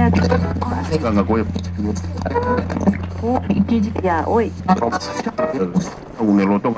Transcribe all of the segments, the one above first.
Ganga Goy. Ya, hoy. Un eloto.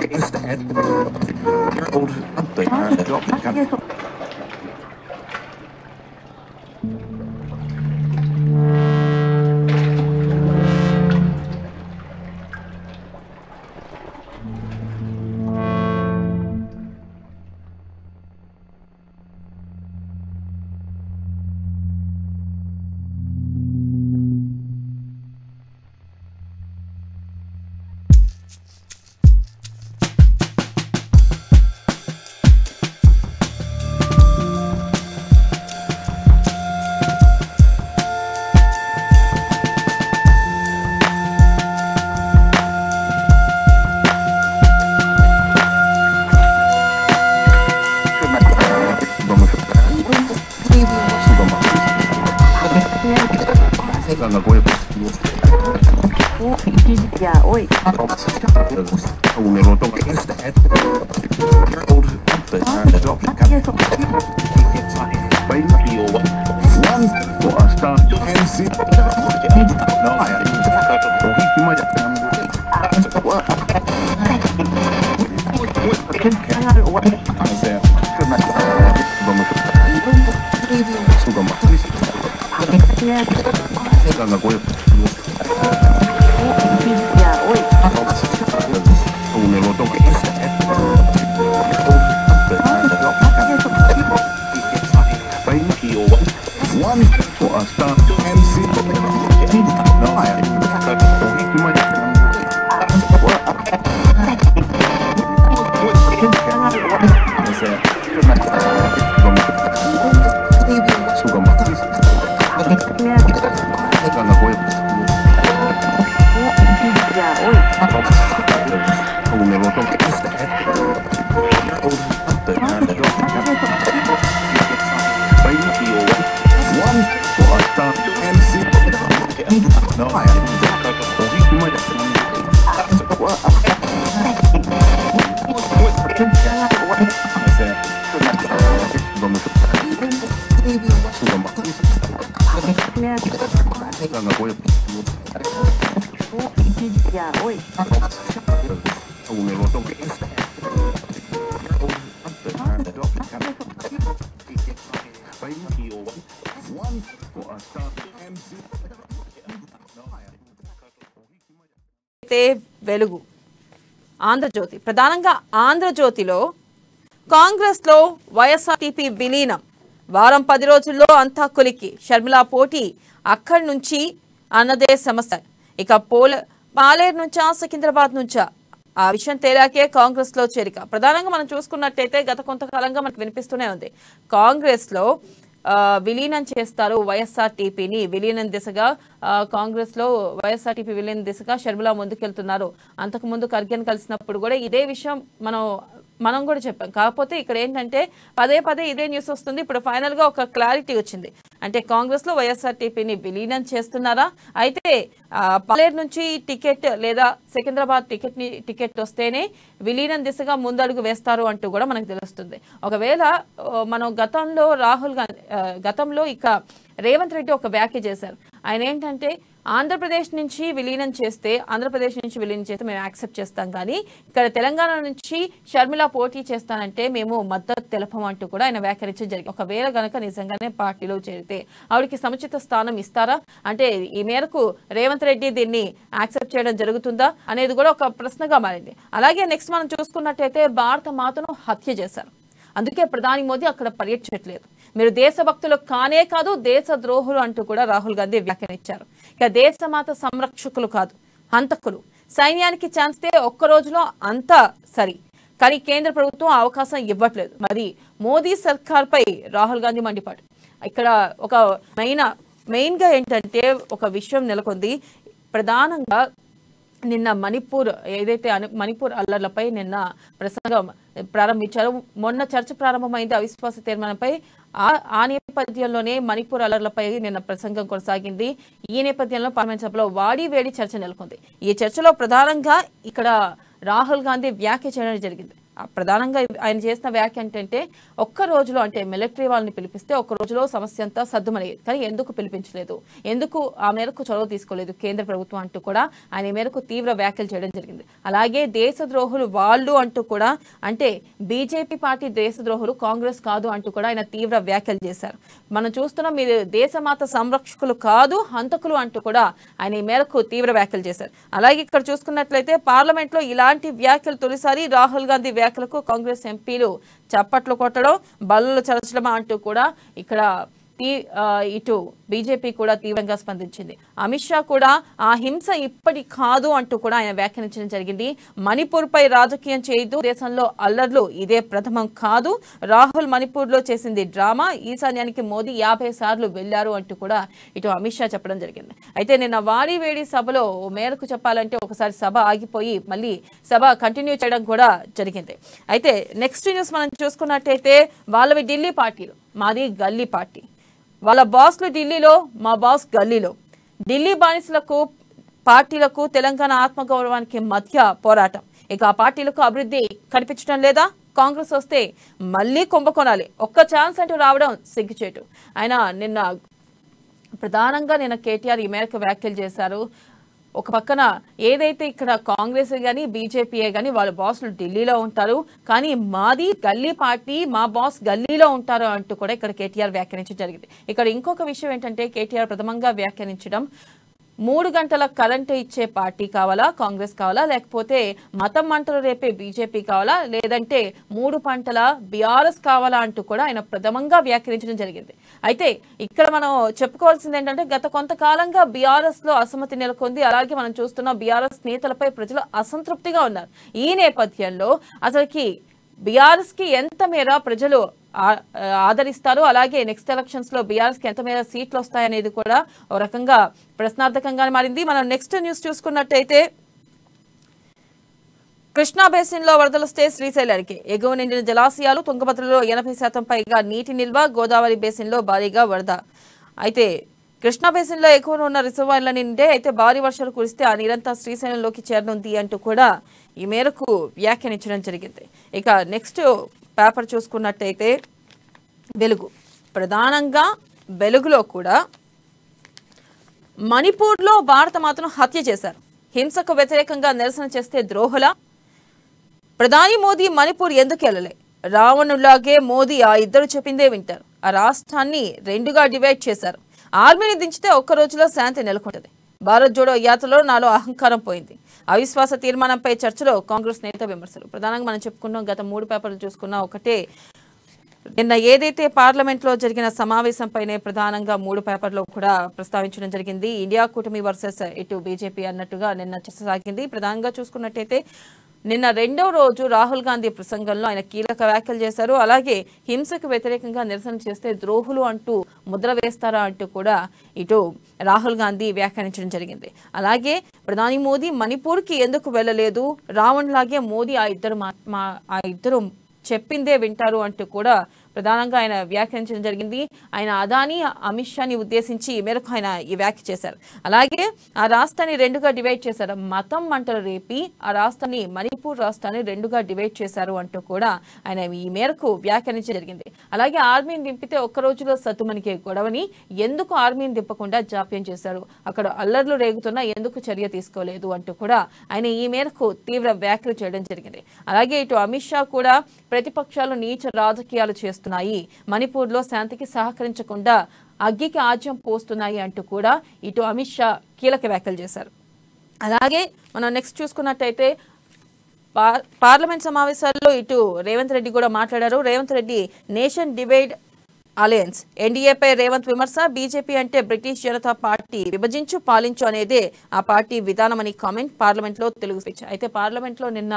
Ganga Goy. Ya, hoy. Un eloto. Ganga Goy. Ya, hoy. Un eloto. One for a star. MC. No, Ya, hoy. Un eloto. One for a star. MC. No, Ganga Goy. Ya, hoy. Un eloto. One for a star. MC. వెలుగు ఆంధ్రజ్యోతి ప్రధానంగా ఆంధ్రజ్యోతిలో కాంగ్రెస్లో YSRTP విలీనం వారం 10 రోజుల్లో అంతా కొలికి షర్మిల పోటీ అక్కడి నుంచి అన్నదే సమస్య. ఇక పాలేరు నుంచా సికింద్రాబాద్ నుంచా ఆ విషయం తేలాకే కాంగ్రెస్ లో చేరిక. ప్రధానంగా మనం చూసుకున్నట్టయితే గత కొంతకాలంగా మనకు వినిపిస్తూనే ఉంది కాంగ్రెస్ లో విలీనం చేస్తారు వైఎస్ఆర్టీపీని విలీనం దిశగా కాంగ్రెస్ లో వైఎస్ఆర్టీపీ విలీనం దిశగా షర్మిల ముందుకెళ్తున్నారు. అంతకు ముందు ఖర్గేని కలిసినప్పుడు కూడా ఇదే విషయం మనం కూడా చెప్పాం. కాకపోతే ఇక్కడ ఏంటంటే పదే పదే ఇదే న్యూస్ వస్తుంది. ఇప్పుడు ఫైనల్ గా ఒక క్లారిటీ వచ్చింది. అంటే కాంగ్రెస్ లో వైఎస్ఆర్టీపీని విలీనం చేస్తున్నారా, అయితే పాలేరు నుంచి టికెట్ లేదా సికింద్రాబాద్ టికెట్ వస్తేనే విలీనం దిశగా ముందడుగు వేస్తారు అంటూ కూడా మనకు తెలుస్తుంది. ఒకవేళ మనం గతంలో ఇక రేవంత్ రెడ్డి ఒక వ్యాఖ్య చేశారు. ఆయన ఏంటంటే ఆంధ్రప్రదేశ్ నుంచి విలీనం చేస్తే మేము యాక్సెప్ట్ చేస్తాం, కానీ ఇక్కడ తెలంగాణ నుంచి షర్మిల పోటీ చేస్తానంటే మేము మద్దతు తెలపమంటూ కూడా ఆయన వ్యాఖ్యానించడం జరిగింది. ఒకవేళ గనక నిజంగానే పార్టీలో చేరితే ఆవిడకి సముచిత స్థానం ఇస్తారా, అంటే ఈ మేరకు రేవంత్ రెడ్డి దీన్ని యాక్సెప్ట్ చేయడం జరుగుతుందా అనేది కూడా ఒక ప్రశ్నగా మారింది. అలాగే నెక్స్ట్ మనం చూసుకున్నట్టయితే భారత మాతను హత్య చేశారు, అందుకే ప్రధాని మోదీ అక్కడ పర్యటించట్లేదు. మీరు దేశభక్తులు కానే కాదు దేశ ద్రోహులు అంటూ కూడా రాహుల్ గాంధీ వ్యాఖ్యానించారు. ఇక దేశమాత సంరక్షకులు కాదు హంతకులు, సైన్యానికి ఛాన్స్ ఒక్క రోజులో అంతా సరి, కానీ కేంద్ర ప్రభుత్వం అవకాశం ఇవ్వట్లేదు. మరి మోదీ సర్కార్ పై రాహుల్ గాంధీ మండిపాటు. ఇక్కడ ఒక మెయిన్ గా ఏంటంటే ఒక విషయం నెలకొంది. ప్రధానంగా నిన్న మణిపూర్ అల్లర్లపై నిన్న ప్రసంగం ప్రారంభించారు. మొన్న చర్చ ప్రారంభమైంది అవిశ్వాస తీర్మానంపై. ఆ నేపథ్యంలోనే మణిపూర్ అల్లర్లపై నిన్న ప్రసంగం కొనసాగింది. ఈ నేపథ్యంలో పార్లమెంట్ సభలో వేడి చర్చ నెలకొంది. ఈ చర్చలో ప్రధానంగా ఇక్కడ రాహుల్ గాంధీ వ్యాఖ్య చేయడం జరిగింది. ప్రధానంగా ఆయన చేసిన వ్యాఖ్య ఏంటంటే ఒక్క రోజులో అంటే మిలిటరీ వాళ్ళని పిలిపిస్తే ఒక్క రోజులో సమస్య అంతా సద్దుమనేది, కానీ ఎందుకు పిలిపించలేదు, ఎందుకు ఆ మేరకు చొరవ తీసుకోలేదు కేంద్ర ప్రభుత్వం అంటూ కూడా ఆయన మేరకు తీవ్ర వ్యాఖ్యలు చేయడం జరిగింది. అలాగే దేశద్రోహులు వాళ్ళు అంటూ కూడా, అంటే బీజేపీ పార్టీ దేశద్రోహులు, కాంగ్రెస్ కాదు అంటూ కూడా ఆయన తీవ్ర వ్యాఖ్యలు చేశారు. మనం చూస్తున్నాం మీరు దేశమాత సంరక్షకులు కాదు హంతకులు అంటూ కూడా ఆయన ఈ మేరకు తీవ్ర వ్యాఖ్యలు చేశారు. అలాగే ఇక్కడ చూసుకున్నట్లయితే పార్లమెంట్ లో ఇలాంటి వ్యాఖ్యలు తొలిసారి రాహుల్ గాంధీ వ్యాఖ్యలకు కాంగ్రెస్ ఎంపీలు చప్పట్లు కొట్టడం, బల్లలు చరచడం అంటూ కూడా ఇక్కడ ఇటు బీజేపీ కూడా తీవ్రంగా స్పందించింది. అమిత్ షా కూడా ఆ హింస ఇప్పటి కాదు అంటూ కూడా ఆయన వ్యాఖ్యానించడం జరిగింది. మణిపూర్ పై రాజకీయం చేయొద్దు, దేశంలో అల్లర్లు ఇదే ప్రథమం కాదు, రాహుల్ మణిపూర్ లో చేసింది డ్రామా, ఈశాన్యానికి మోదీ 50 సార్లు వెళ్లారు అంటూ కూడా ఇటు అమిత్ షా చెప్పడం జరిగింది. అయితే నిన్న వాడి వేడి సభలో మేరకు చెప్పాలంటే ఒకసారి సభ ఆగిపోయి మళ్ళీ సభ కంటిన్యూ చేయడం కూడా జరిగింది. అయితే నెక్స్ట్ న్యూస్ మనం చూసుకున్నట్టయితే వాళ్ళవి ఢిల్లీ పార్టీలు, మాది గల్లీ పార్టీ, వాళ్ళ బాస్లు ఢిల్లీలో, మా బాస్ గల్లీలో. ఢిల్లీ బానిసలకు పార్టీలకు తెలంగాణ ఆత్మగౌరవానికి మధ్య పోరాటం. ఇక ఆ పార్టీలకు అభివృద్ధి కనిపించడం లేదా, కాంగ్రెస్ వస్తే మళ్ళీ కుంభకోణాలి, ఒక్క ఛాన్స్ అంటూ రావడం సిగ్గుచేటు. ఆయన ప్రధానంగా నిన్న కేటీఆర్ ఈ మేరకు వ్యాఖ్యలు చేశారు. ఒక పక్కన ఏదైతే ఇక్కడ కాంగ్రెస్ కానీ బీజేపీయే కానీ వాళ్ళ బాస్లు ఢిల్లీలో ఉంటారు, కానీ మాది గల్లీ పార్టీ, మా బాస్ గల్లీలో ఉంటారు అంటూ కూడా ఇక్కడ కేటీఆర్ వ్యాఖ్యానించడం జరిగింది. ఇక్కడ ఇంకొక విషయం ఏంటంటే కేటీఆర్ ప్రథమంగా వ్యాఖ్యానించడం, 3 గంటల కరెంటు ఇచ్చే పార్టీ కావాలా, కాంగ్రెస్ కావాలా, లేకపోతే మతం మంటలు రేపే బీజేపీ కావాలా, లేదంటే 3 పంటల బీఆర్ఎస్ కావాలా అంటూ కూడా ఆయన ప్రథమంగా వ్యాఖ్యానించడం జరిగింది. అయితే ఇక్కడ మనం చెప్పుకోవాల్సింది ఏంటంటే గత కొంతకాలంగా బీఆర్ఎస్ లో అసమ్మతి నెలకొంది. అలాగే మనం చూస్తున్న బీఆర్ఎస్ నేతలపై ప్రజలు అసంతృప్తిగా ఉన్నారు. ఈ నేపథ్యంలో అసలుకి బీఆర్ఎస్ కి ఎంత మేర ప్రజలు ఆదరిస్తారు, అలాగే నెక్స్ట్ ఎలక్షన్స్ లో బీఆర్ఎస్ కి ఎంత మేర సీట్లు వస్తాయనేది కూడా ఒక రకంగా ప్రశ్నార్థకంగానే మారింది. మనం నెక్స్ట్ న్యూస్ చూసుకున్నట్టయితే కృష్ణా బేసిన్ లో వరదలొస్తే శ్రీశైలానికి ఎగువ నిండిన జలాశయాలు, తుంగభద్రలో 80% పైగా నీటి నిల్వ, గోదావరి బేసిన్ లో భారీగా వరద. అయితే కృష్ణా బేసిన్ లో ఎక్కువ ఉన్న రిజర్వాయర్ల నిండే, అయితే భారీ వర్షాలు కురిస్తే ఆ నీరంతా శ్రీశైలంలోకి చేరనుంది అంటూ కూడా ఈ మేరకు వ్యాఖ్యానించడం జరిగింది. ఇక నెక్స్ట్ పేపర్ చూసుకున్నట్టయితే వెలుగు, ప్రధానంగా వెలుగులో కూడా మణిపూర్లో భారత మాతను హత్య చేశారు, హింసకు వ్యతిరేకంగా నిరసన చేస్తే ద్రోహుల, ప్రధాని మోదీ మణిపూర్ ఎందుకు వెళ్ళలే, రావణులాగే మోదీ ఆ ఇద్దరు చెప్పిందే వింటారు, ఆ రాష్ట్రాన్ని 2గా డివైడ్ చేశారు, ఆర్మీని దించితే ఒక్క రోజులో శాంతి నెలకొంటది, భారత్ జోడో యాత్రలో నాలో అహంకారం పోయింది, అవిశ్వాస తీర్మానంపై చర్చలో కాంగ్రెస్ నేత విమర్శలు. ప్రధానంగా మనం చెప్పుకున్నాం, గత 3 పేపర్లు చూసుకున్నా ఒకటే, నిన్న ఏదైతే పార్లమెంట్ లో జరిగిన సమావేశంపైనే ప్రధానంగా 3 పేపర్లో కూడా ప్రస్తావించడం జరిగింది. ఇండియా కూటమి వర్సెస్ ఇటు బీజేపీ అన్నట్టుగా నిన్న చర్చ సాగింది. ప్రధానంగా చూసుకున్నట్టయితే నిన్న 2వ రోజు రాహుల్ గాంధీ ప్రసంగంలో ఆయన కీలక వ్యాఖ్యలు చేశారు. అలాగే హింసకు వ్యతిరేకంగా నిరసన చేస్తే ద్రోహులు అంటూ ముద్ర వేస్తారా అంటూ కూడా ఇటు రాహుల్ గాంధీ వ్యాఖ్యానించడం జరిగింది. అలాగే ప్రధాని మోదీ మణిపూర్కి ఎందుకు వెళ్ళలేదు, రావణ్లాగే మోదీ ఆ ఇద్దరు చెప్పిందే వింటారు అంటూ కూడా ప్రధానంగా ఆయన వ్యాఖ్యానించడం జరిగింది. ఆయన అదానీ, అమిత్ షాని ఉద్దేశించి ఈ మేరకు ఆయన ఈ వ్యాఖ్య చేశారు. అలాగే ఆ రాష్ట్రాన్ని 2గా డివైడ్ చేశారు, మతం మంటలు రేపి ఆ రాష్ట్రాన్ని, మణిపూర్ రాష్ట్రాన్ని 2గా డివైడ్ చేశారు అంటూ కూడా ఆయన ఈ మేరకు వ్యాఖ్యానించడం జరిగింది. అలాగే ఆర్మీని దింపితే ఒక్క రోజులో సత్తుమణికే గొడవని, ఎందుకు ఆర్మీని దింపకుండా జాప్యం చేశారు, అక్కడ అల్లర్లు రేగుతున్నా ఎందుకు చర్య తీసుకోలేదు అంటూ కూడా ఆయన ఈ మేరకు తీవ్ర వ్యాఖ్యలు చేయడం జరిగింది. అలాగే ఇటు అమిత్ షా కూడా ప్రతిపక్షాలు నీచ రాజకీయాలు చేస్తున్నాయి, మణిపూర్ లో శాంతికి సహకరించకుండా అగ్గికి ఆజ్యం పోస్తున్నాయి అంటూ కూడా ఇటు అమిత్ షా కీలక వ్యాఖ్యలు చేశారు. అలాగే మనం నెక్స్ట్ చూసుకున్నట్టయితే పార్లమెంట్ సమావేశాల్లో ఇటు రేవంత్ రెడ్డి కూడా మాట్లాడారు. Revanth Reddy nation divide alliance, ఎన్డీఏపై రేవంత్ విమర్శ, బీజేపీ అంటే బ్రిటిష్ జనతా పార్టీ, విభజించు పాలించు అనేదే ఆ పార్టీ విధానమని కామెంట్. పార్లమెంట్ లో తెలుగు స్పీచ్. అయితే పార్లమెంట్ లో నిన్న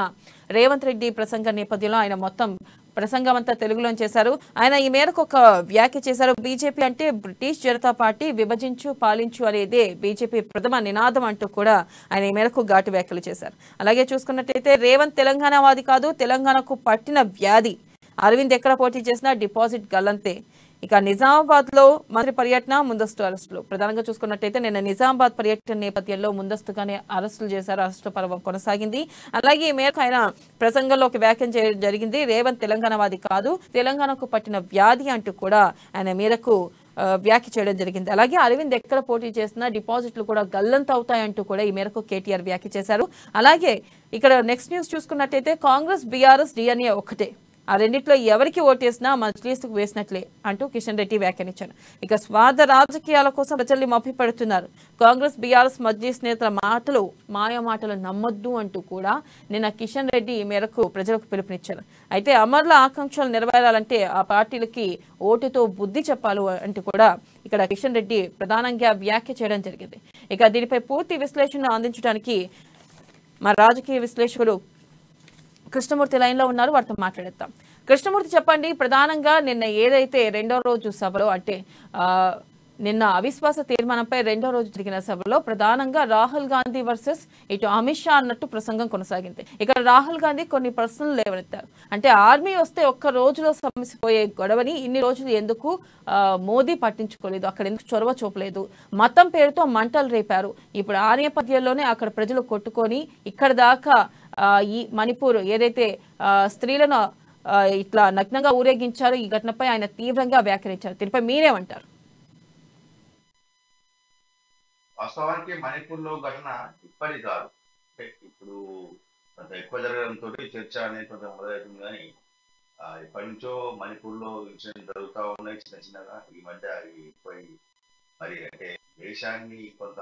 రేవంత్ రెడ్డి ప్రసంగ నేపథ్యంలో ఆయన మొత్తం ప్రసంగం అంతా తెలుగులో చేశారు. ఆయన ఈ మేరకు ఒక వ్యాఖ్య చేశారు. బీజేపీ అంటే బ్రిటిష్ జనతా పార్టీ, విభజించు పాలించు అనేదే బీజేపీ ప్రథమ నినాదం అంటూ కూడా ఆయన ఈ మేరకు ఘాటు వ్యాఖ్యలు చేశారు. అలాగే చూసుకున్నట్టయితే రేవంత్ తెలంగాణవాది కాదు, తెలంగాణకు పట్టిన వ్యాధి, అరవింద్ ఎక్కడ పోటీ చేసినా డిపాజిట్ గల్లంతే, ఇక నిజామాబాద్ లో మంత్రి పర్యటన, ముందస్తు అరెస్టులు. ప్రధానంగా చూసుకున్నట్టయితే నిన్న నిజామాబాద్ పర్యటన నేపథ్యంలో ముందస్తుగానే అరెస్టులు చేశారు. అరెస్టు పర్వం కొనసాగింది. అలాగే ఈ మేరకు ఆయన ప్రసంగంలో ఒక వ్యాఖ్యం చేయడం జరిగింది. రేవంత్ తెలంగాణవాది కాదు, తెలంగాణకు పట్టిన వ్యాధి అంటూ కూడా ఆయన మేరకు వ్యాఖ్య చేయడం జరిగింది. అలాగే అరవింద్ ఎక్కడ పోటీ చేసినా డిపాజిట్లు కూడా గల్లంత అవుతాయంటూ కూడా ఈ మేరకు కేటీఆర్ వ్యాఖ్య చేశారు. అలాగే ఇక్కడ నెక్స్ట్ న్యూస్ చూసుకున్నట్టయితే కాంగ్రెస్, బీఆర్ఎస్, డిఎన్ఏ ఒక్కటే, ఆ రెండిట్లో ఎవరికి ఓటేసినా మజ్లీస్కు వేసినట్లే అంటూ కిషన్ రెడ్డి వ్యాఖ్యానించారు. ఇక స్వార్థ రాజకీయాల కోసం ప్రజల్ని మభ్యపెడుతున్నారు. కాంగ్రెస్, బీఆర్ఎస్, మజ్లీస్ నేతల మాటలు మాయ మాటలు నమ్మొద్దు అంటూ కూడా నిన్న కిషన్ రెడ్డి ఈ మేరకు ప్రజలకు పిలుపునిచ్చారు. అయితే అమరుల ఆకాంక్షలు నెరవేరాలంటే ఆ పార్టీలకి ఓటుతో బుద్ధి చెప్పాలి అంటూ కూడా ఇక్కడ కిషన్ రెడ్డి ప్రధానంగా వ్యాఖ్య చేయడం జరిగింది. ఇక దీనిపై పూర్తి విశ్లేషణ అందించడానికి మా రాజకీయ విశ్లేషకుడు కృష్ణమూర్తి లైన్ లో ఉన్నారు, వారితో మాట్లాడేద్దాం. కృష్ణమూర్తి, చెప్పండి, ప్రధానంగా నిన్న ఏదైతే రెండో రోజు సభలో అంటే నిన్న అవిశ్వాస తీర్మానంపై రెండో రోజు జరిగిన సభలో ప్రధానంగా రాహుల్ గాంధీ వర్సెస్ ఇటు అమిత్ షా అన్నట్టు ప్రసంగం కొనసాగింది. ఇక్కడ రాహుల్ గాంధీ కొన్ని ప్రశ్నలు లేవనెత్తారు. అంటే ఆర్మీ వస్తే ఒక్క రోజులో సమసిపోయే గొడవని ఇన్ని రోజులు ఎందుకు మోదీ పట్టించుకోలేదు, అక్కడ ఎందుకు చొరవ చూపలేదు, మతం పేరుతో మంటలు రేపారు, ఇప్పుడు ఆ నేపథ్యంలోనే అక్కడ ప్రజలు కొట్టుకొని ఇక్కడ దాకా ఈ మణిపూర్ ఏదైతే స్త్రీలను ఇట్లా నగ్నంగా ఊరేగించారో ఈ ఘటనపై ఆయన తీవ్రంగా వ్యాఖ్యానించారు. దీనిపై మీరేమంటారు? వాస్తవానికి మణిపూర్లో ఘటన ఇప్పటి కాదు, ఇప్పుడు కొంత ఎక్కువ జరగడంతో చర్చ అనేది కొంత మొదలవుతుంది. కానీ ఎప్పటి నుంచో మణిపూర్లో ఇన్సిడెంట్ జరుగుతూ ఉన్నాయి చిన్న చిన్నగా. ఈ మధ్య ఎక్కువ మరి అంటే దేశాన్ని కొంత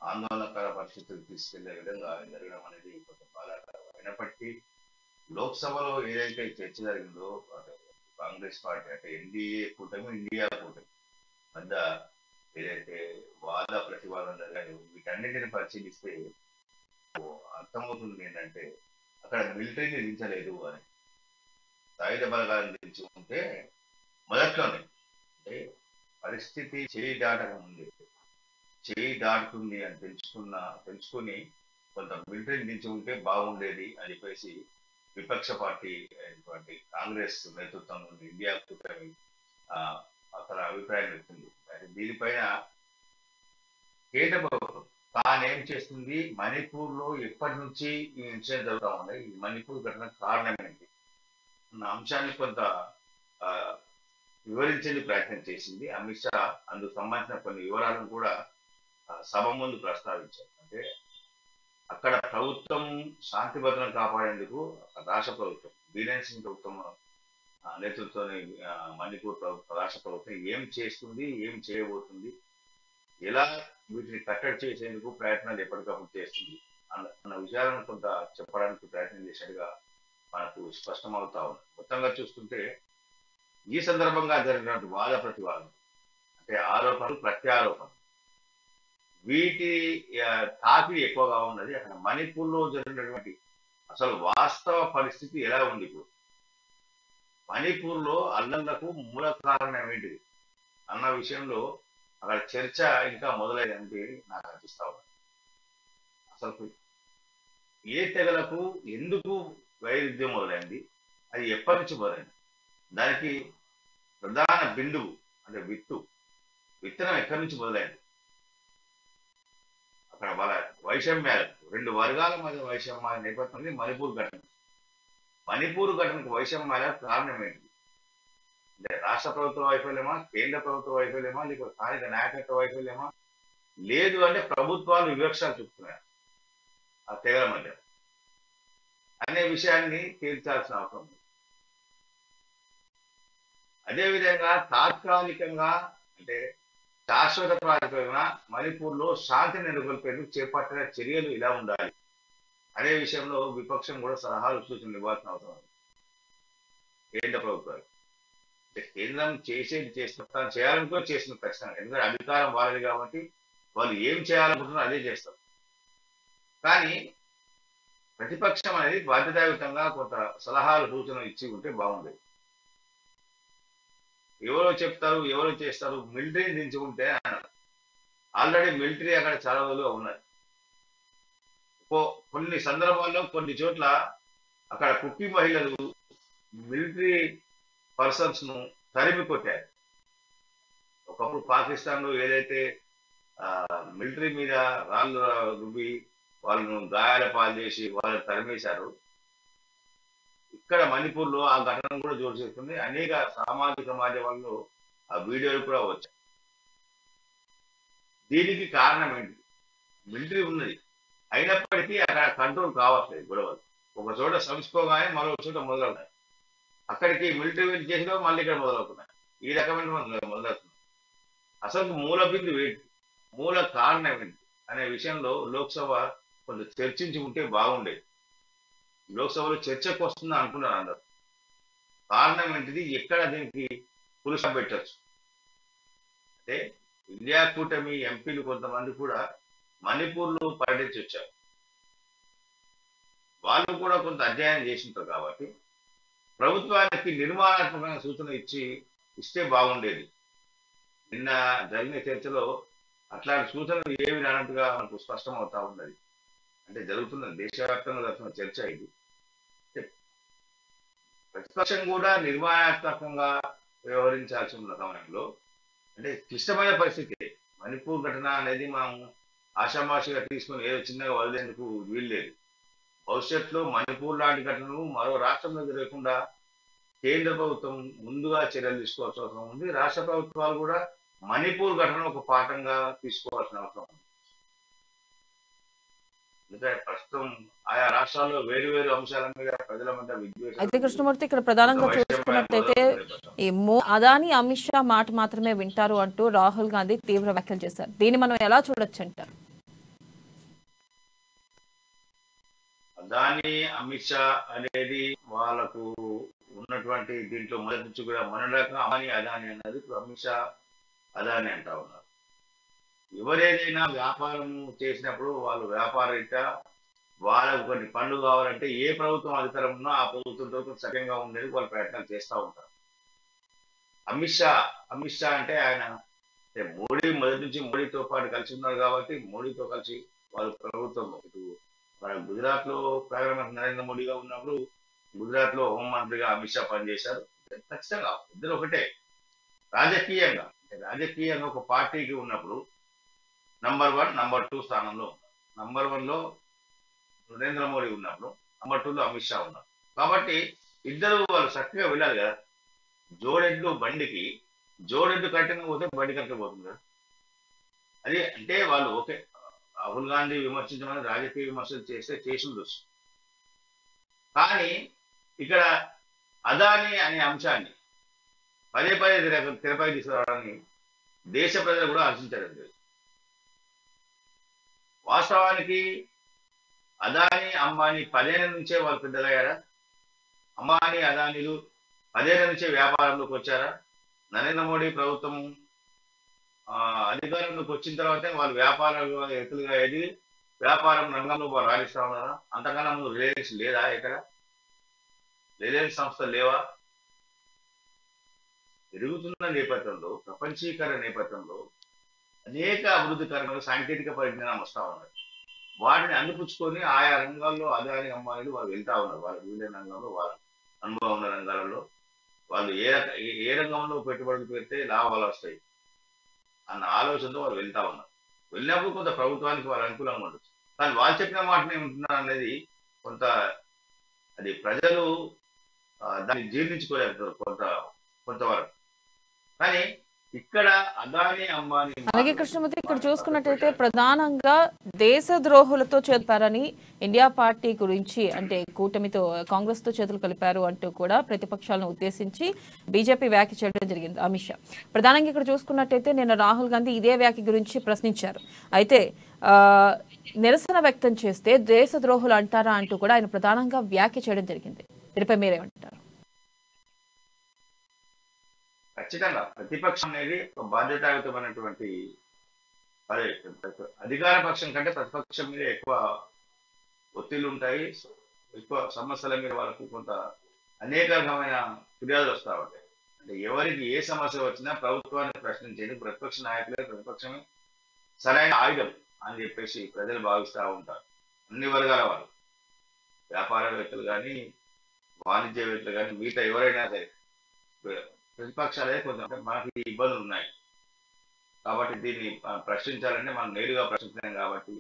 ఆందోళనకర పరిస్థితులకు తీసుకెళ్లే విధంగా జరగడం అనేది కొంత బాధాకరం. అయినప్పటికీ లోక్సభలో ఏదైతే చర్చ జరిగిందో కాంగ్రెస్ పార్టీ అంటే ఎన్డీఏ కూటమి, ఇండియా కూటమి మధ్య ఏదైతే వాద ప్రతివాదం జరిగాయో వీటన్నిటిని పరిశీలిస్తే అర్థమవుతుంది ఏంటంటే అక్కడ మిలిటరీని దించలేదు అని. సాయుధ బలగాలను దించి ఉంటే మొదట్లోనే అంటే పరిస్థితి చేయి దాటక ముందే చేయి దాటుతుంది అని తెలుసుకుని కొంత మిలిటరీని దించి ఉంటే బాగుండేది అని చెప్పేసి విపక్ష పార్టీ అయినటువంటి కాంగ్రెస్ నేతృత్వంలో ఇండియా కూటమి అక్కడ అభిప్రాయం వ్యక్తుంది. అయితే దీనిపైన కేంద్ర ప్రభుత్వం తానేం చేస్తుంది, మణిపూర్ లో ఎప్పటి నుంచి ఈ ఇన్సిడెంట్ జరుగుతూ ఉన్నాయి, ఈ మణిపూర్ ఘటన కారణం ఏంటి అన్న అంశాన్ని కొంత వివరించేందుకు ప్రయత్నం చేసింది. అమిత్ షా అందుకు సంబంధించిన కొన్ని వివరాలను కూడా సభ ముందు ప్రస్తావించారు. అంటే అక్కడ ప్రభుత్వం శాంతి భద్రతను కాపాడేందుకు రాష్ట్ర ప్రభుత్వం బీరేన్ సింగ్ ప్రభుత్వం నేతృత్వంలోని మణిపూర్ రాష్ట్ర ప్రభుత్వం ఏం చేస్తుంది, ఏం చేయబోతుంది, ఎలా వీటిని కట్టడి చేసేందుకు ప్రయత్నాలు ఎప్పటికప్పుడు చేస్తుంది అన్న విషయాలను కొంత చెప్పడానికి ప్రయత్నం చేసినట్టుగా మనకు స్పష్టమవుతా ఉంది. మొత్తంగా చూస్తుంటే ఈ సందర్భంగా జరిగినటువంటి వాద ప్రతివాదం అంటే ఆరోపణలు, ప్రత్యారోపణలు, వీటి తాకిడి ఎక్కువగా ఉన్నది. అక్కడ మణిపూర్లో జరిగినటువంటి అసలు వాస్తవ పరిస్థితి ఎలా ఉంది, ఇప్పుడు మణిపూర్లో అల్లర్లకు మూల కారణం ఏంటిది అన్న విషయంలో అక్కడ చర్చ ఇంకా మొదలైందంటే నాకు అనిపిస్తా ఉంది. అసలు ఏ తెగలకు ఎందుకు వైరుధ్యం మొదలైంది, అది ఎప్పటి నుంచి మొదలైంది, దానికి ప్రధాన బిందువు అంటే విత్తనం ఎక్కడి నుంచి మొదలైంది, అక్కడ వాళ్ళ వైషమ్యాలు, రెండు వర్గాల మధ్య వైషమ్యాల నేపథ్యంలో మణిపూర్ ఘటనకు వైషమ్యాల కారణం ఏంటి? అంటే రాష్ట్ర ప్రభుత్వ వైఫల్యమా, కేంద్ర ప్రభుత్వ వైఫల్యమా, లేకపోతే స్థానిక నాయకత్వ వైఫల్యమా, లేదు అంటే ప్రభుత్వాలు వివక్షాలు చూపుతున్నాయి ఆ తెగల మధ్య అనే విషయాన్ని తేల్చాల్సిన అవసరం ఉంది. అదేవిధంగా తాత్కాలికంగా అంటే శాశ్వత ప్రాతిపదికన మణిపూర్లో శాంతి నెలకొల్పేందుకు చేపట్టిన చర్యలు ఇలా ఉండాలి అనే విషయంలో విపక్షం కూడా సలహాలు, సూచనలు ఇవ్వాల్సిన అవసరం ఉంది కేంద్ర ప్రభుత్వాలు. కేంద్రం చేసేది చేస్తాను, చేయాలనుకుని చేసిన ఖచ్చితంగా, ఎందుకంటే అధికారం వాళ్ళది కాబట్టి వాళ్ళు ఏం చేయాలనుకుంటున్నారో అదే చేస్తారు. కానీ ప్రతిపక్షం అనేది బాధ్యతాయుతంగా కొంత సలహాలు, సూచనలు ఇచ్చి ఉంటే బాగుండేది. ఎవరో చెప్తారు, ఎవరో చేస్తారు, మిలిటరీని దించుకుంటే అన్నారు. ఆల్రెడీ మిలిటరీ అక్కడ చాలా రోజులుగా ఉన్నది. కొన్ని సందర్భాల్లో కొన్ని చోట్ల అక్కడ కుక్కీ మహిళలు మిలిటరీ పర్సన్స్ ను తరిమి కొట్టారు. ఒకప్పుడు పాకిస్తాన్ లో ఏదైతే మిలిటరీ మీద రాళ్ళు రుబ్బి వాళ్ళను గాయాల పాలు చేసి వాళ్ళని తరిమేశారు, ఇక్కడ మణిపూర్ లో ఆ ఘటన కూడా చోటు చేసుకుంది. అనేక సామాజిక మాధ్యమాల్లో ఆ వీడియోలు కూడా వచ్చాయి. దీనికి కారణం ఏంటి? మిలిటరీ ఉన్నది, అయినప్పటికీ అక్కడ కంట్రోల్ కావట్లేదు గొడవలు. ఒక చోట సంచుకోగానే మరో చోట మొదలవుతాయి. అక్కడికి మిలిటరీ వెళ్ళి చేసినా మళ్ళీ ఇక్కడ మొదలవుతున్నాయి. ఈ రకమైన మొదలవుతున్నాయి. అసలు మూల బిందు ఏంటి, మూల కారణం ఏంటి అనే విషయంలో లోక్సభ కొంచెం చర్చించి ఉంటే బాగుండేది. లోక్సభలో చర్చకు వస్తుందని అనుకున్నారు అందరూ. కారణం ఏంటిది, ఎక్కడ దీనికి పురుష పెట్టచ్చు అంటే ఇండియా కూటమి ఎంపీలు కొంతమంది కూడా మణిపూర్లో పర్యటించి వచ్చారు. వాళ్ళు కూడా కొంత అధ్యయనం చేసింటారు కాబట్టి ప్రభుత్వానికి నిర్మాణాత్మకమైన సూచన ఇస్తే బాగుండేది. నిన్న జరిగిన చర్చలో అట్లాంటి సూచనలు ఏమి రానట్టుగా మనకు స్పష్టం అవుతా ఉన్నది. అంటే జరుగుతున్నది, దేశవ్యాప్తంగా జరుగుతున్న చర్చ ఇది. ప్రతిపక్షం కూడా నిర్మాణాత్మకంగా వ్యవహరించాల్సి ఉన్న సమయంలో, అంటే క్లిష్టమైన పరిస్థితి మణిపూర్ ఘటన అనేది మనం ఆషామాషిగా తీసుకుని ఏదో చిన్నగా వదిలేందుకు వీల్లేదు. భవిష్యత్తులో మణిపూర్ లాంటి ఘటనలు మరో రాష్ట్రంలో జరగకుండా కేంద్ర ప్రభుత్వం ముందుగా చర్యలు తీసుకోవాల్సిన అవసరం ఉంది. రాష్ట్ర ప్రభుత్వాలు కూడా మణిపూర్ ఘటన ఒక పాఠంగా తీసుకోవాల్సిన అవసరం ఉంది. ఎందుకంటే ప్రస్తుతం ఆయా రాష్ట్రాల్లో వేరు వేరు అంశాల మీద ప్రజల మధ్య విద్వేషం. అయితే కృష్ణమూర్తి, ఇక్కడ ప్రధానంగా చూసుకున్నట్టయితే ఈ అదాని అమిత్ షా మాట మాత్రమే వింటారు అంటూ రాహుల్ గాంధీ తీవ్ర వ్యాఖ్యలు చేశారు. దీన్ని మనం ఎలా చూడొచ్చు అంటారు? అదాని అమిత్ షా అనేది వాళ్ళకు ఉన్నటువంటి దీంట్లో మొదటి నుంచి కూడా మన రకం అదాని అదాని అన్నది ఇప్పుడు అమిత్ షా అదాని అంటా ఉన్నారు. ఎవరేదైనా వ్యాపారం చేసినప్పుడు వాళ్ళు వ్యాపారరీత్యా వాళ్ళకు కొన్ని పనులు కావాలంటే ఏ ప్రభుత్వం అధికారం ఉన్నా ఆ ప్రభుత్వంతో సఖ్యంగా ఉండేది వాళ్ళు ప్రయత్నాలు చేస్తూ ఉంటారు. అమిత్ షా అంటే ఆయన మోడీ మొదటి నుంచి మోడీతో పాటు కలిసి ఉన్నారు కాబట్టి మోడీతో కలిసి వాళ్ళ ప్రభుత్వం ఇటు మన గుజరాత్ లో ప్రధానమంత్రి నరేంద్ర మోడీగా ఉన్నప్పుడు గుజరాత్ లో హోంమంత్రిగా అమిత్ షా పనిచేశారు. ఖచ్చితంగా ఇద్దరు ఒకటే. రాజకీయంగా ఒక పార్టీకి ఉన్నప్పుడు నంబర్ 1, నంబర్ 2 స్థానంలో ఉన్నారు. నంబర్ 1 లో నరేంద్ర మోడీ ఉన్నప్పుడు నంబర్ 2 లో అమిత్ షా ఉన్నారు. కాబట్టి ఇద్దరు వాళ్ళు చక్కగా వెళ్ళాలి కదా. జోడెడ్లు బండికి జోడెడ్లు కట్టిన పోతే బండి కట్టకపోతుంది కదా. అది అంటే వాళ్ళు ఓకే, రాహుల్ గాంధీ విమర్శించమని రాజకీయ విమర్శలు చేసి ఉండొచ్చు. కానీ ఇక్కడ అదాని అనే అంశాన్ని పదే తెరపై తీసుకురావడాన్ని దేశ ప్రజలు కూడా హర్షించారు. వాస్తవానికి అదాని అంబానీ 10 ఏళ్ల నుంచే వాళ్ళు పెద్దలయ్యారా? అంబానీ అదానీలు 10 ఏళ్ల నుంచే వ్యాపారంలోకి వచ్చారా? నరేంద్ర మోడీ ప్రభుత్వం అధికారంలోకి వచ్చిన తర్వాతే వాళ్ళు వ్యాపార ఎత్తులుగా ఎదిగి వ్యాపారం రంగంలో వాళ్ళు రాణిస్తా ఉన్నారా? అంతకన్నా ముందు రిలయన్స్ లేదా? ఎక్కడ రిలయన్స్ సంస్థలు లేవా? పెరుగుతున్న నేపథ్యంలో, ప్రపంచీకరణ నేపథ్యంలో అనేక అభివృద్ధి కార్యక్రమాలు, సాంకేతిక పరిజ్ఞానం వస్తూ ఉన్నాయి. వాటిని అందిపుచ్చుకొని ఆయా రంగాల్లో అదాని అంబానీలు వాళ్ళు వెళ్తా ఉన్నారు. వాళ్ళ వివిధ రంగంలో వాళ్ళ అనుభవం ఉన్న రంగాలలో వాళ్ళు ఏ రంగంలో పెట్టుబడులు పెడితే లాభాలు వస్తాయి అన్న ఆలోచనతో వాళ్ళు వెళ్తా ఉన్నారు. వెళ్ళినప్పుడు కొంత ప్రభుత్వానికి వాళ్ళు అనుకూలంగా ఉండొచ్చు. కానీ వాళ్ళు చెప్పిన మాటనే ఉంటున్నారు అనేది కొంత అది ప్రజలు దాన్ని జీర్ణించుకోలేకపోతారు కొంతవరకు. కానీ ఇక్కడ అదాని అంబానీ అలాగే కృష్ణమూర్తి, ఇక్కడ చూసుకున్నట్టయితే ప్రధానంగా దేశద్రోహులతో చెప్పారని ఇండియా పార్టీ గురించి, అంటే కూటమితో కాంగ్రెస్ తో చేతులు కలిపారు అంటూ కూడా ప్రతిపక్షాలను ఉద్దేశించి బీజేపీ వ్యాఖ్య చేయడం జరిగింది అమిత్ షా. ప్రధానంగా ఇక్కడ చూసుకున్నట్టయితే నిన్న రాహుల్ గాంధీ ఇదే వ్యాఖ్య గురించి ప్రశ్నించారు. అయితే నిరసన వ్యక్తం చేస్తే దేశద్రోహులు అంటారా అంటూ కూడా ఆయన ప్రధానంగా వ్యాఖ్య చేయడం జరిగింది. దీనిపై మీరేమంటారు? ఖచ్చితంగా ప్రతిపక్షం అనేది ఒక బాధ్యతాయుతమైనటువంటి అధికార పక్షం కంటే ప్రతిపక్షం మీద ఎక్కువ ఒత్తిళ్లు ఉంటాయి. ఎక్కువ సమస్యల మీద వాళ్ళకు కొంత అనేక రకమైన ఫిర్యాదులు వస్తూ ఉంటాయి. అంటే ఎవరికి ఏ సమస్య వచ్చినా ప్రభుత్వాన్ని ప్రశ్నించేది ప్రతిపక్ష నాయకులే, ప్రతిపక్షమే సరైన ఆయుధం అని చెప్పేసి ప్రజలు భావిస్తూ ఉంటారు. అన్ని వర్గాల వాళ్ళు, వ్యాపారవేత్తలు కానీ, వాణిజ్యవేత్తలు కానీ, మిగతా ఎవరైనా సరే ప్రతిపక్షాలే కొంచెం మనకి ఇబ్బందులు ఉన్నాయి. కాబట్టి దీన్ని ప్రశ్నించాలంటే మనం నేరుగా ప్రశ్నించాం కాబట్టి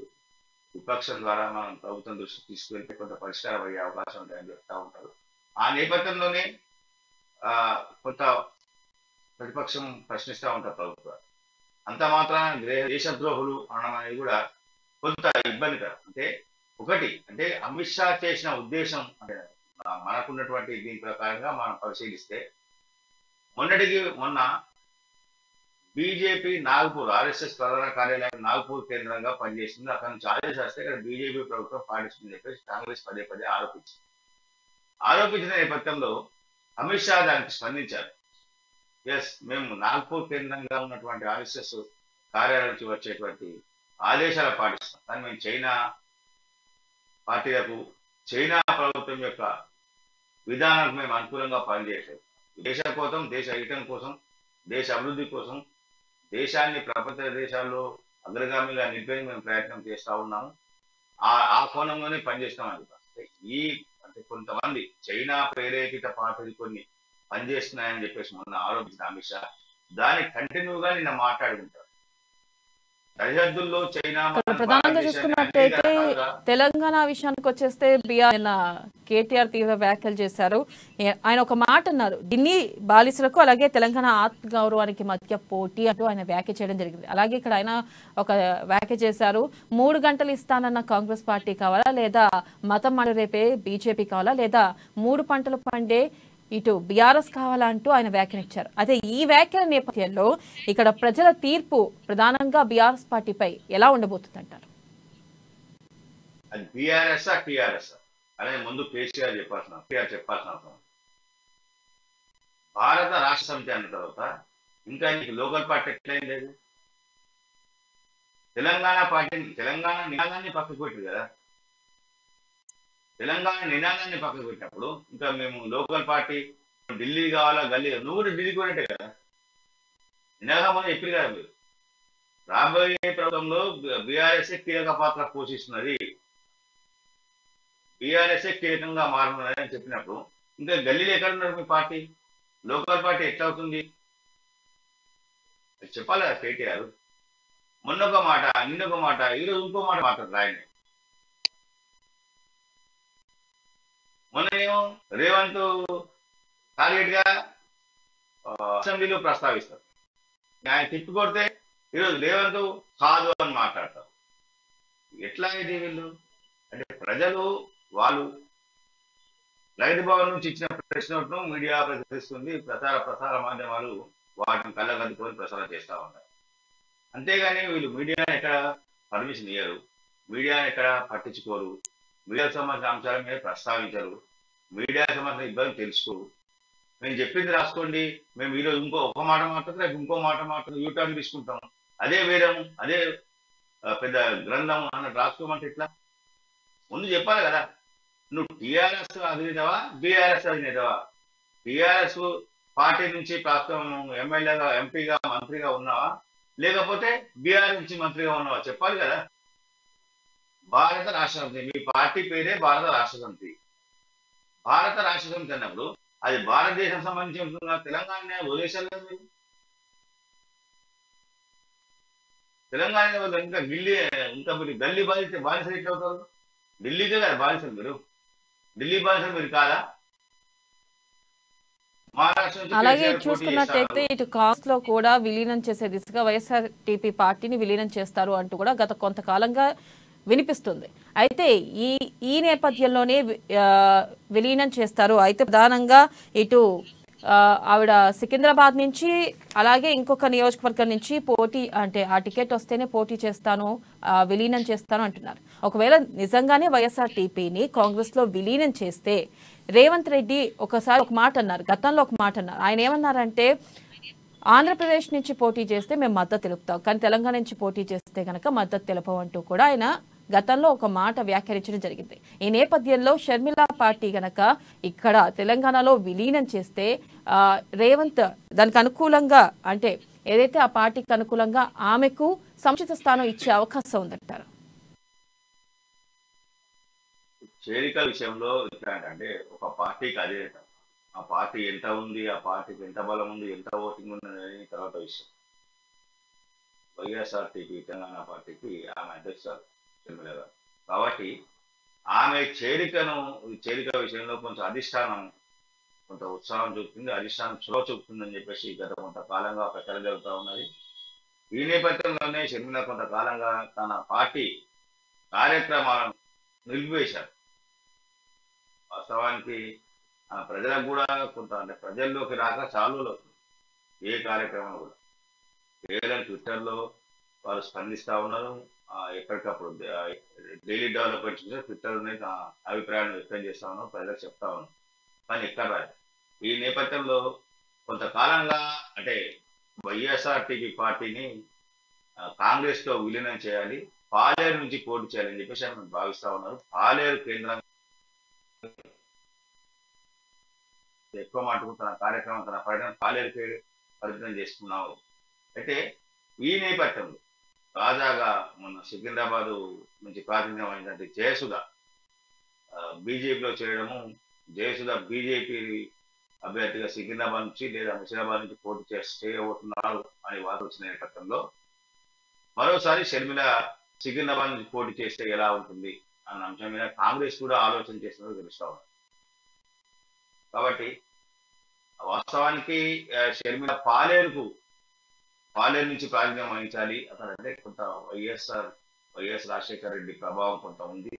విపక్షం ద్వారా మనం ప్రభుత్వం దృష్టికి తీసుకువెళ్తే కొంత పరిష్కారం అయ్యే అవకాశం ఉంటాయని చెప్తా ఉంటారు. ఆ నేపథ్యంలోనే కొంత ప్రతిపక్షం ప్రశ్నిస్తూ ఉంటారు ప్రభుత్వాలు. అంత మాత్రాన దేశద్రోహులు అనడం అనేది కూడా కొంత ఇబ్బందికరం. అంటే ఒకటి అంటే అమిత్ షా చేసిన ఉద్దేశం అంటే మనకున్నటువంటి దీని ప్రకారంగా మనం పరిశీలిస్తే మొన్న బీజేపీ నాగపూర్ ఆర్ఎస్ఎస్ ప్రధాన కార్యాలయం నాగపూర్ కేంద్రంగా పనిచేస్తుంది. అక్కడ నుంచి ఆదేశాలు వస్తే ఇక్కడ బీజేపీ ప్రభుత్వం పాటిస్తుందని చెప్పేసి కాంగ్రెస్ పదే పదే ఆరోపించిన నేపథ్యంలో అమిత్ షా దానికి స్పందించారు. ఎస్, మేము నాగపూర్ కేంద్రంగా ఉన్నటువంటి ఆర్ఎస్ఎస్ కార్యాలయం నుంచి వచ్చేటువంటి ఆదేశాలు పాటిస్తాం, కానీ మేము చైనా పార్టీలకు చైనా ప్రభుత్వం యొక్క విధానాలకు మేము అనుకూలంగా పనిచేయట్లేదు. దేశం కోసం, దేశ ఐక్యం కోసం, దేశ అభివృద్ధి కోసం, దేశాన్ని ప్రపంచ దేశాల్లో అగ్రగామిగా నిలిపేందుకు మేము ప్రయత్నం చేస్తూ ఉన్నాము. ఆ కోణంలోనే పనిచేస్తామని ఈ అంటే కొంతమంది చైనా ప్రేరేపిత పార్టీలు కొన్ని పనిచేస్తున్నాయని చెప్పేసి మొన్న ఆరోపించిన అమిత్ షా దాన్ని కంటిన్యూగా నిన్న మాట్లాడుకుంటారు. సరిహద్దుల్లో చైనా ప్రధానంగా చూసుకున్నట్టయితే తెలంగాణ విషయానికి వచ్చేస్తే కేటీఆర్ తీవ్ర వ్యాఖ్యలు చేశారు. ఆయన ఒక మాట అన్నారు, ఢిల్లీ బాలిసలకు అలాగే తెలంగాణ ఆత్మగౌరవానికి మధ్య పోటీ అంటూ ఆయన వ్యాఖ్య చేయడం జరిగింది. అలాగే ఇక్కడ ఆయన ఒక వ్యాఖ్య చేశారు, 3 గంటలు ఇస్తానన్న కాంగ్రెస్ పార్టీ కావాలా, లేదా మతం రేపే బీజేపీ కావాలా, లేదా 3 పంటలు పండే ఇటు బీఆర్ఎస్ కావాలంటూ ఆయన వ్యాఖ్యానించారు. అయితే ఈ వ్యాఖ్యల నేపథ్యంలో ఇక్కడ ప్రజల తీర్పు ప్రధానంగా బీఆర్ఎస్ పార్టీపై ఎలా ఉండబోతుందంటారు? బీఆర్ఎస్ టీఆర్ఎస్ అనేది ముందు కేసీఆర్ చెప్పాల్సిన అవసరం. భారత రాష్ట్ర సమితి అన్న తర్వాత ఇంకా నీకు లోకల్ పార్టీ ఎట్లయిం లేదు. తెలంగాణ నినాదాన్ని పక్కకు పెట్టింది కదా. తెలంగాణ నినాదాన్ని పక్కకు పెట్టినప్పుడు ఇంకా మేము లోకల్ పార్టీ ఢిల్లీ కావాలా, గల్లీ, నువ్వు కూడా ఢిల్లీకి పోయినట్టే కదా. నినాదం అని చెప్పి కదా మీరు. రాబోయే ప్రభుత్వంలో బీఆర్ఎస్ కీలక పాత్ర పోషిస్తున్నది, బీఆర్ఎస్ కీలకంగా మారుతున్నది అని చెప్పినప్పుడు ఇంకా గల్లీలు ఎక్కడ ఉన్నారు మీ పార్టీ? లోకల్ పార్టీ ఎట్లా అవుతుంది చెప్పాలి కదా కేటీఆర్. మొన్నొక మాట, నిన్నొక మాట, ఈరోజు ఇంకో మాట మాట్లాడరు ఆయన. మొన్నేమో రేవంత్ టార్గెట్ గా అసెంబ్లీలో ప్రస్తావిస్తారు, ఆయన తిప్పికొడితే ఈరోజు రేవంత్ కాదు అని మాట్లాడతారు. ఎట్లా ఇది వీళ్ళు అంటే ప్రజలు వాళ్ళు రైతు భవన్ నుంచి ఇచ్చిన ప్రెస్ నోట్ ను మీడియా ప్రదర్శిస్తుంది, ప్రసార మాధ్యమాలు వాటిని కళ్ళగద్దుకొని ప్రసారం చేస్తూ ఉంటారు. అంతేగాని వీళ్ళు మీడియాని ఎక్కడ పర్మిషన్ ఇయ్యరు, మీడియాని ఎక్కడ పట్టించుకోరు, మీడియాకు సంబంధించిన అంశాల మీద ప్రస్తావించరు, మీడియాకు సంబంధించిన ఇబ్బంది తెలుసుకోరు. మేము చెప్పింది రాసుకోండి, మేము ఈరోజు ఒక మాట మాట్లాడితే రేపు ఇంకో మాట మాట్లాడి యూటర్న్ తీసుకుంటాం, అదే వేదం అదే పెద్ద గ్రంథం అన్నట్టు రాసుకోమంటే ఎట్లా? ముందు చెప్పాలి కదా, నువ్వు టీఆర్ఎస్ అధినేతవా బీఆర్ఎస్ అధినేతవా? టీఆర్ఎస్ పార్టీ నుంచి ప్రస్తుతం ఎమ్మెల్యేగా, ఎంపీగా, మంత్రిగా ఉన్నావా, లేకపోతే బీఆర్ఎస్ నుంచి మంత్రిగా ఉన్నావా? చెప్పాలి కదా. భారత రాష్ట్ర సమితి, మీ పార్టీ పేరే భారత రాష్ట్ర సమితి. భారత రాష్ట్ర సమితి అన్నప్పుడు అది భారతదేశం సంబంధించి ఉంటుందా? తెలంగాణ వదిలేశారు కదా మీరు. తెలంగాణ ఇంకా మీరు గల్లీ బానిసలు ఎట్లా అవుతారు? ఢిల్లీకే కదా బానిసలు మీరు, ఢిల్లీ బానిసలు మీరు కాదా? అలాగే చూసుకున్నట్టయితే ఇటు కాంగ్రెస్ లో కూడా విలీనం చేసే దిశగా వైఎస్ఆర్టీపీ పార్టీని విలీనం చేస్తారు అంటూ కూడా గత కొంతకాలంగా వినిపిస్తుంది. అయితే ఈ నేపథ్యంలోనే విలీనం చేస్తారు. అయితే ప్రధానంగా ఇటు ఆవిడ సికింద్రాబాద్ నుంచి అలాగే ఇంకొక నియోజకవర్గం నుంచి పోటీ అంటే ఆ టికెట్ వస్తేనే పోటీ చేస్తాను, విలీనం చేస్తాను అంటున్నారు. ఒకవేళ నిజంగానే వైఎస్ఆర్టీపీని కాంగ్రెస్ లో విలీనం చేస్తే రేవంత్ రెడ్డి ఒకసారి ఒక మాట అన్నారు, గతంలో ఒక మాట అన్నారు. ఆయన ఏమన్నారంటే ఆంధ్రప్రదేశ్ నుంచి పోటీ చేస్తే మేము మద్దతు తెలుపుతాం, కానీ తెలంగాణ నుంచి పోటీ చేస్తే కనుక మద్దతు తెలుపమంటూ కూడా ఆయన గతంలో ఒక మాట వ్యాఖ్యానించడం జరిగింది. ఈ నేపథ్యంలో షర్మిల పార్టీ గనక ఇక్కడ తెలంగాణలో విలీనం చేస్తే రేవంత్ దానికి అనుకూలంగా అంటే ఏదైతే ఆ పార్టీకి అనుకూలంగా ఆమెకు సముచిత స్థానం ఇచ్చే అవకాశం ఉందంటారు. చేరికల విషయంలో అంటే ఒక పార్టీకి అదే, ఆ పార్టీ ఎంత ఉంది, ఆ పార్టీకి ఎంత బలం ఉంది, ఎంత ఓటింగ్ ఉంది అనేది తర్వాత విషయం. వైఎస్ఆర్టీపీ తెలంగాణ పార్టీకి ఆమె అధ్యక్షురాలు షర్మిల గారు. కాబట్టి ఆమె చేరిక విషయంలో కొంచెం అధిష్టానం కొంత ఉత్సాహం చూపుతుంది, అధిష్టానం చొరవ చూపుతుందని చెప్పేసి గత కొంతకాలంగా ప్రచారం జరుగుతూ ఉన్నది. ఈ నేపథ్యంలోనే షర్మిల కొంతకాలంగా తన పార్టీ కార్యక్రమాలను నిలిపివేశారు. వాస్తవానికి ప్రజలకు కూడా కొంత అంటే ప్రజల్లోకి రాక చాలా రోజులు అవుతుంది. ఏ కార్యక్రమం కూడా కేవలం ట్విట్టర్లో వారు స్పందిస్తూ ఉన్నారు. ఎప్పటికప్పుడు డైలీ డెవలప్మెంట్స్ మీద ట్విట్టర్ అభిప్రాయాన్ని వ్యక్తం చేస్తా ఉన్నాం, ప్రజలకు చెప్తా ఉన్నాం, కానీ ఎక్కడ రాదు. ఈ నేపథ్యంలో కొంతకాలంగా అంటే వైఎస్ఆర్టీపీ పార్టీని కాంగ్రెస్ లో విలీనం చేయాలి, పాలేరు నుంచి పోటీ చేయాలని చెప్పేసి ఆయన భావిస్తా ఉన్నారు. పాలేరు కేంద్రం ఎక్కువ మటుకు తన కార్యక్రమం తన పర్యటన పాలేరుకి పరిమితం చేసుకున్నావు. అయితే ఈ నేపథ్యంలో తాజాగా మొన్న సికింద్రాబాద్ నుంచి ప్రాతినిధ్యం అయినటువంటి జయసుధ బీజేపీలో చేయడము, జయసుధ బీజేపీ అభ్యర్థిగా సికింద్రాబాద్ నుంచి లేదా ముషిరాబాద్ నుంచి పోటీ చేయబోతున్నారు అని వార్త వచ్చిన నేపథ్యంలో మరోసారి షర్మిల సికింద్రాబాద్ నుంచి పోటీ చేస్తే ఎలా ఉంటుంది అన్న అంశం మీద కాంగ్రెస్ కూడా ఆలోచన చేస్తున్నది తెలుస్తా ఉంది. కాబట్టి వాస్తవానికి షర్మిల పాలేరు నుంచి ప్రాతినిధ్యం వహించాలి. అక్కడ అంటే కొంత వైఎస్ రాజశేఖర రెడ్డి ప్రభావం కొంత ఉంది,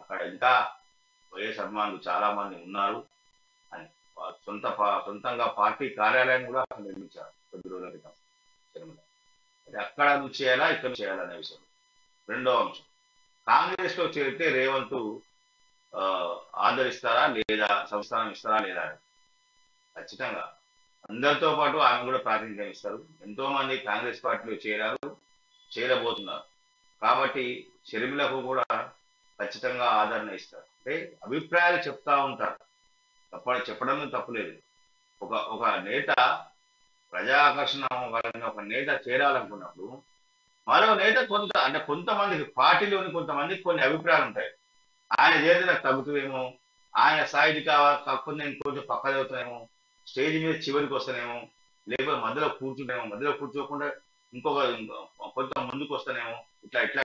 అక్కడ ఇంకా వైఎస్ అభిమానులు చాలా మంది ఉన్నారు అని సొంతంగా పార్టీ కార్యాలయం కూడా అక్కడ నిర్మించారు కొద్ది రోజుల క్రితం షర్మిల. అక్కడ నుంచి చేయాలా ఇక్కడ చేయాలనే విషయం. రెండో అంశం, కాంగ్రెస్ లో చేరితే రేవంత్ ఆదరిస్తారా లేదా, సంస్థానం ఇస్తారా లేదా? ఖచ్చితంగా అందరితో పాటు ఆమె కూడా ప్రాతినిధ్యం ఇస్తారు. ఎంతో మంది కాంగ్రెస్ పార్టీలో చేరబోతున్నారు. కాబట్టి షర్మిలకు కూడా ఖచ్చితంగా ఆదరణ ఇస్తారు. అంటే అభిప్రాయాలు చెప్తా ఉంటారు, చెప్పడంలో తప్పులేదు. ఒక నేత ప్రజా ఆకర్షణ ఒక నేత చేరాలనుకున్నప్పుడు మరో నేత కొంతమందికి పార్టీలోని కొంతమందికి కొన్ని అభిప్రాయాలు ఉంటాయి. ఆయన చేరితే నాకు తగ్గుతుందేమో, ఆయన స్థాయికి కాకపోతే నేను కొంచెం పక్క చదువుతానేమో, స్టేజ్ మీద చివరికి వస్తానేమో, లేకపోతే మధ్యలో కూర్చుంటేమో, మధ్యలో కూర్చోకుండా కొంత ముందుకు వస్తానేమో, ఇట్లా